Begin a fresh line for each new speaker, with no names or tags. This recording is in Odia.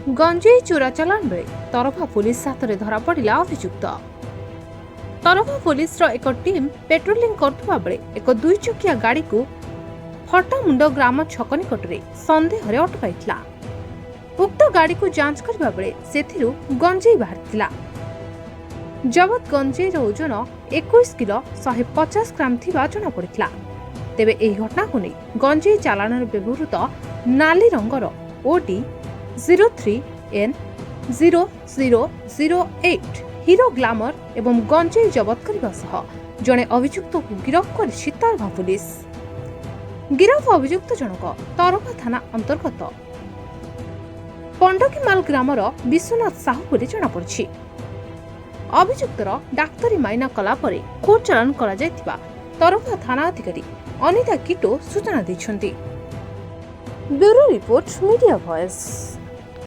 ଗଞ୍ଜେଇ ଚୋରା ଚାଲାଣ ବେଳେ ତରଫା ପୁଲିସ ହାତରେ ଧରାପଡ଼ିଲା ଅଭିଯୁକ୍ତ। ତରଫା ପୁଲିସର ଏକ ଟିମ୍ ପେଟ୍ରୋଲିଂ କରୁଥିବା ବେଳେ ଏକ 2 ଚକିଆ ଗାଡ଼ିକୁ ଫଟାମୁଣ୍ଡ ଗ୍ରାମ ଛକ ନିକଟରେ ସନ୍ଦେହରେ ଅଟକାଇଥିଲା। ଉକ୍ତ ଗାଡ଼ିକୁ ଯାଞ୍ଚ କରିବା ବେଳେ ସେଥିରୁ ଗଞ୍ଜେଇ ବାହାରିଥିଲା। ଜବତ ଗଞ୍ଜେଇର ଓଜନ 21 କିଲୋ 150 ଗ୍ରାମ ଥିବା ଜଣାପଡ଼ିଥିଲା। ତେବେ ଏହି ଘଟଣାକୁ ନେଇ ଗଞ୍ଜେଇ ଚାଲାଣରେ ବ୍ୟବହୃତ ନାଲି ରଙ୍ଗର OD 03N0008 ହିରୋ ଗ୍ଲାମର ଏବଂ ଗଞ୍ଜେଇ ଜବତ କରିବା ସହ ଜଣେ ଅଭିଯୁକ୍ତକୁ ଗିରଫ କରିଛି ତରଫା ପୁଲିସ। ଗିରଫ ଅଭିଯୁକ୍ତ ଜଣକ ତରଫା ଥାନା ଅନ୍ତର୍ଗତ ପଣ୍ଡକିମାଲ ଗ୍ରାମର ବିଶ୍ୱନାଥ ସାହୁ ବୋଲି ଜଣାପଡ଼ିଛି। ଅଭିଯୁକ୍ତର ଡାକ୍ତରୀ ମାଇନା କଲା ପରେ କୋର୍ଟ ଚାଲାଣ କରାଯାଇଥିବା ତରଫା ଥାନା ଅଧିକାରୀ ଅନିତା କିଟୋ ସୂଚନା ଦେଇଛନ୍ତି। Bureau report, media voice.